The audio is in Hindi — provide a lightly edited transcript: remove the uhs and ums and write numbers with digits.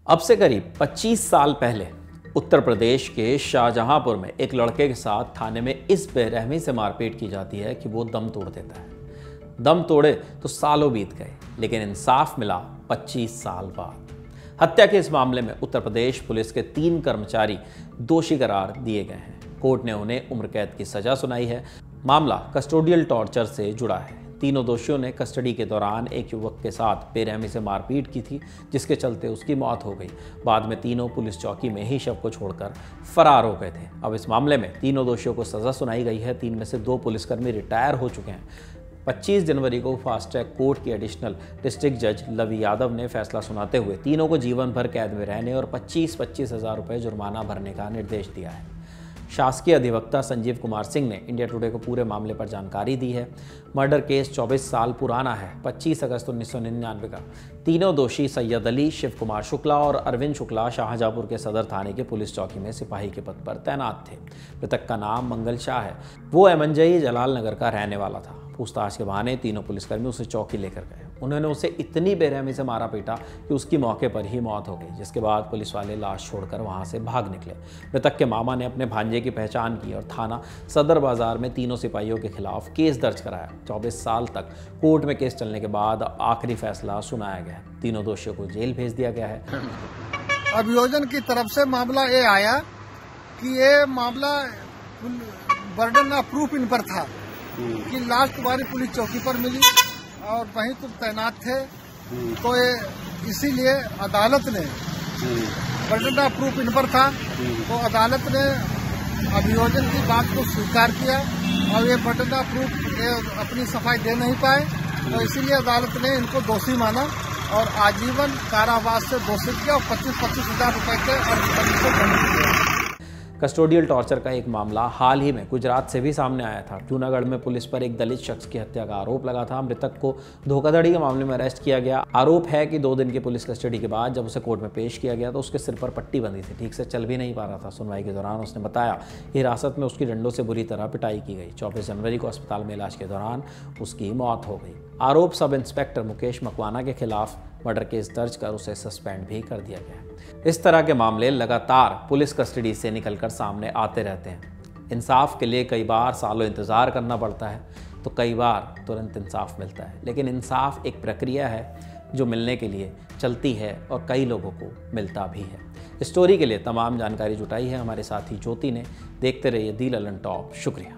अब से करीब 25 साल पहले उत्तर प्रदेश के शाहजहांपुर में एक लड़के के साथ थाने में इस बेरहमी से मारपीट की जाती है कि वो दम तोड़ देता है। दम तोड़े तो सालों बीत गए, लेकिन इंसाफ मिला 25 साल बाद। हत्या के इस मामले में उत्तर प्रदेश पुलिस के 3 कर्मचारी दोषी करार दिए गए हैं। कोर्ट ने उन्हें उम्र कैद की सजा सुनाई है। मामला कस्टोडियल टॉर्चर से जुड़ा है। तीनों दोषियों ने कस्टडी के दौरान एक युवक के साथ बेरहमी से मारपीट की थी, जिसके चलते उसकी मौत हो गई। बाद में तीनों पुलिस चौकी में ही शव को छोड़कर फरार हो गए थे। अब इस मामले में तीनों दोषियों को सजा सुनाई गई है। 3 में से 2 पुलिसकर्मी रिटायर हो चुके हैं। 25 जनवरी को फास्ट ट्रैक कोर्ट के एडिशनल डिस्ट्रिक्ट जज लवी यादव ने फैसला सुनाते हुए तीनों को जीवन भर कैद में रहने और 25-25 हज़ार रुपये जुर्माना भरने का निर्देश दिया है। शासकीय अधिवक्ता संजीव कुमार सिंह ने इंडिया टुडे को पूरे मामले पर जानकारी दी है। मर्डर केस 24 साल पुराना है, 25 अगस्त 1999 का। तीनों दोषी सैयद अली, शिव कुमार शुक्ला और अरविंद शुक्ला शाहजहांपुर के सदर थाने के पुलिस चौकी में सिपाही के पद पर तैनात थे। मृतक का नाम मंगल शाह है। वो एमएनजई जलाल नगर का रहने वाला था। पूछताछ के बहाने तीनों पुलिसकर्मी उसे चौकी लेकर गए। उन्होंने उसे इतनी बेरहमी से मारा पीटा कि उसकी मौके पर ही मौत हो गई, जिसके बाद पुलिस वाले लाश छोड़कर वहां से भाग निकले। मृतक के मामा ने अपने भांजे की पहचान की और थाना सदर बाजार में तीनों सिपाहियों के खिलाफ केस दर्ज कराया। 24 साल तक कोर्ट में केस चलने के बाद आखिरी फैसला सुनाया गया। तीनों दोषियों को जेल भेज दिया गया है। अभियोजन की तरफ से मामला ये आया कि ये मामला बर्डन ऑफ प्रूफ इन पर था कि लाश तुम्हारी पुलिस चौकी पर मिली और वहीं तुम तैनात थे, तो ये इसीलिए अदालत ने बर्डन ऑफ प्रूफ इन पर था, तो अदालत ने अभियोजन की बात को स्वीकार किया और ये बर्डन ऑफ प्रूफ ये अपनी सफाई दे नहीं पाए, तो इसीलिए अदालत ने इनको दोषी माना और आजीवन कारावास से दोषी किया और 25-25 हज़ार रुपए के अर्थदंड किया। कस्टोडियल टॉर्चर का एक मामला हाल ही में गुजरात से भी सामने आया था। जूनागढ़ में पुलिस पर एक दलित शख्स की हत्या का आरोप लगा था। मृतक को धोखाधड़ी के मामले में अरेस्ट किया गया। आरोप है कि 2 दिन की पुलिस कस्टडी के बाद जब उसे कोर्ट में पेश किया गया तो उसके सिर पर पट्टी बंधी थी, ठीक से चल भी नहीं पा रहा था। सुनवाई के दौरान उसने बताया हिरासत में उसकी डंडों से बुरी तरह पिटाई की गई। 24 जनवरी को अस्पताल में इलाज के दौरान उसकी मौत हो गई। आरोप सब इंस्पेक्टर मुकेश मकवाना के खिलाफ मर्डर केस दर्ज कर उसे सस्पेंड भी कर दिया गया। इस तरह के मामले लगातार पुलिस कस्टडी से निकलकर सामने आते रहते हैं। इंसाफ के लिए कई बार सालों इंतज़ार करना पड़ता है, तो कई बार तुरंत इंसाफ मिलता है। लेकिन इंसाफ एक प्रक्रिया है जो मिलने के लिए चलती है और कई लोगों को मिलता भी है। स्टोरी के लिए तमाम जानकारी जुटाई है हमारे साथी ज्योति ने। देखते रहिए दी ललन टॉप। शुक्रिया।